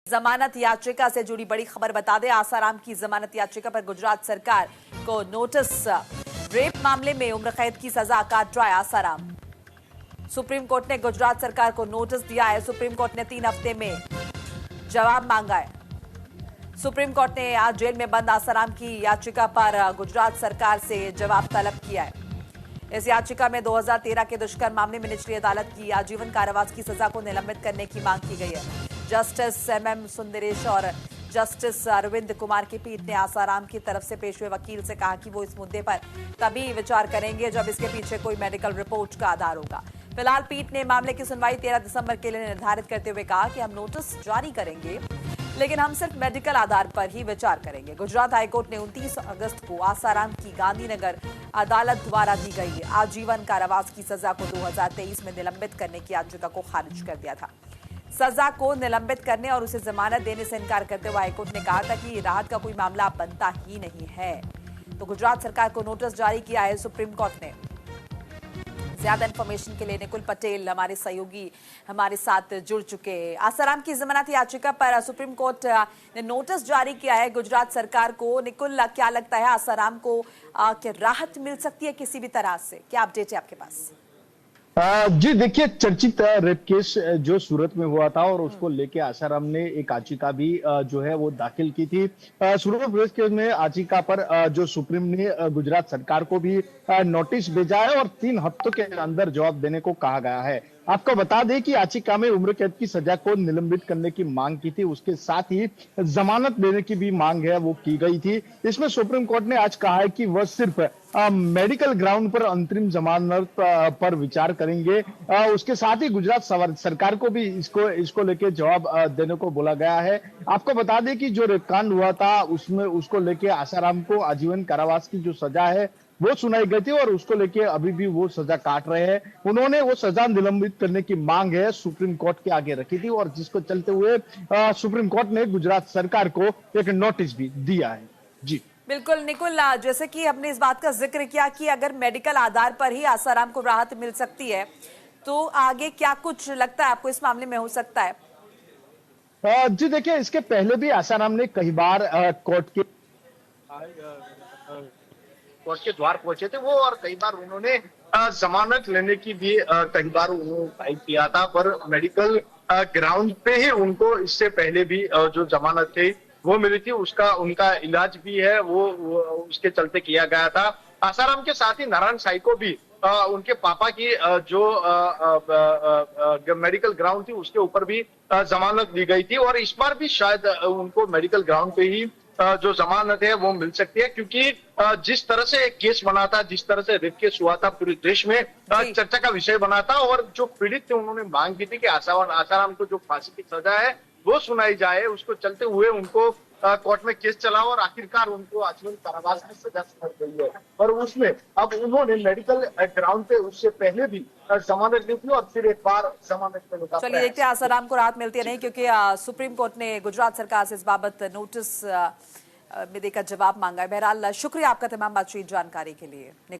जमानत याचिका से जुड़ी बड़ी खबर बता दें। आसाराम की जमानत याचिका पर गुजरात सरकार को नोटिस। रेप मामले में उम्र कैद की सजा काट रहा है आसाराम। सुप्रीम कोर्ट ने गुजरात सरकार को नोटिस दिया है। सुप्रीम कोर्ट ने 3 हफ्ते में जवाब मांगा है। सुप्रीम कोर्ट ने आज जेल में बंद आसाराम की याचिका पर गुजरात सरकार से जवाब तलब किया है। इस याचिका में 2013 के दुष्कर्म मामले में निचली अदालत की आजीवन कारावास की सजा को निलंबित करने की मांग की गई है। जस्टिस MM सुंदरेश और जस्टिस अरविंद कुमार की पीठ ने आसाराम की तरफ से पेश हुए वकील से कहा कि वो इस मुद्दे पर तभी विचार करेंगे जब इसके पीछे कोई मेडिकल रिपोर्ट का आधार होगा। फिलहाल पीठ ने मामले की सुनवाई 13 दिसंबर के लिए निर्धारित करते हुए कहा कि हम नोटिस जारी करेंगे, लेकिन हम सिर्फ मेडिकल आधार पर ही विचार करेंगे। गुजरात हाईकोर्ट ने 29 अगस्त को आसाराम की गांधीनगर अदालत द्वारा दी गई आजीवन कारावास की सजा को 2023 में निलंबित करने की याचिका को खारिज कर दिया था। सजा को निलंबित करने और उसे जमानत देने से इनकार करते हुए हाईकोर्ट ने कहा था कि राहत का कोई मामला बनता ही नहीं है। तो गुजरात सरकार को नोटिस जारी किया है सुप्रीम कोर्ट ने। ज्यादा इंफॉर्मेशन के लिए निकुल पटेल हमारे सहयोगी हमारे साथ जुड़ चुके हैं। आसाराम की जमानत याचिका पर सुप्रीम कोर्ट ने नोटिस जारी किया है गुजरात सरकार को। निकुल, क्या लगता है आसाराम को क्या राहत मिल सकती है किसी भी तरह से? क्या अपडेट है आपके पास? जी देखिए, चर्चित रेप केस जो सूरत में हुआ था और उसको लेके आसाराम ने एक याचिका भी जो है वो दाखिल की थी। सूरत रेप केस में याचिका पर जो सुप्रीम ने गुजरात सरकार को भी नोटिस भेजा है और 3 हफ्तों के अंदर जवाब देने को कहा गया है। आपको बता दें कि याचिका में उम्र कैद की सजा को निलंबित करने की मांग की थी, उसके साथ ही जमानत देने की भी मांग है वो की गई थी। इसमें सुप्रीम कोर्ट ने आज कहा है कि वह सिर्फ मेडिकल ग्राउंड पर अंतरिम जमानत पर विचार करेंगे। उसके साथ ही गुजरात सरकार को भी इसको लेके जवाब देने को बोला गया है। आपको बता दें कि जो रेपकांड हुआ था उसमें उसको लेके आसाराम को आजीवन कारावास की जो सजा है वो सुनाई गई थी और उसको लेके अभी भी वो सजा काट रहे हैं। उन्होंने वो सजा निलंबित करने की मांग है सुप्रीम कोर्ट के आगे रखी थी और जिसको चलते हुए सुप्रीम कोर्ट ने गुजरात सरकार को एक नोटिस भी दिया है। जी बिल्कुल निकुल, जैसे कि हमने इस बात का जिक्र किया कि अगर मेडिकल आधार पर ही आसाराम को राहत मिल सकती है तो आगे क्या कुछ लगता है आपको इस मामले में हो सकता है? जी देखिए, इसके पहले भी आसाराम ने कई बार कोर्ट के द्वार पहुंचे थे वो, और कई बार उन्होंने जमानत लेने की भी कई बार उन्होंने ट्राई किया था, पर मेडिकल ग्राउंड पे ही उनको इससे पहले भी जो जमानत थी वो मिली थी। उसका उनका इलाज भी है वो उसके चलते किया गया था। आसाराम के साथ ही नारायण साई को भी उनके पापा की जो मेडिकल ग्राउंड थी उसके ऊपर भी जमानत दी गई थी और इस बार भी शायद उनको मेडिकल ग्राउंड पे ही जो जमानत है वो मिल सकती है, क्योंकि जिस तरह से एक केस बना था, जिस तरह से रेप केस हुआ था, पूरे देश में चर्चा का विषय बना था और जो पीड़ित थे उन्होंने मांग की थी कि आसाराम को जो फांसी की सजा है वो सुनाई जाए। उसको चलते हुए उनको कोर्ट में केस चला और आखिरकार उनको आजीवन कारावास की सजा सुनाई गई है। पर उसमें अब उन्होंने मेडिकल ग्राउंड पे उससे पहले भी जमानत ली थी और फिर एक बार जमानत में निकाला। चलिए देखते हैं आसाराम को राहत मिलती है नहीं, क्योंकि सुप्रीम कोर्ट ने गुजरात सरकार से इस बाबत नोटिस में देकर जवाब मांगा है। बहरहाल शुक्रिया आपका तमाम बातचीत जानकारी के लिए।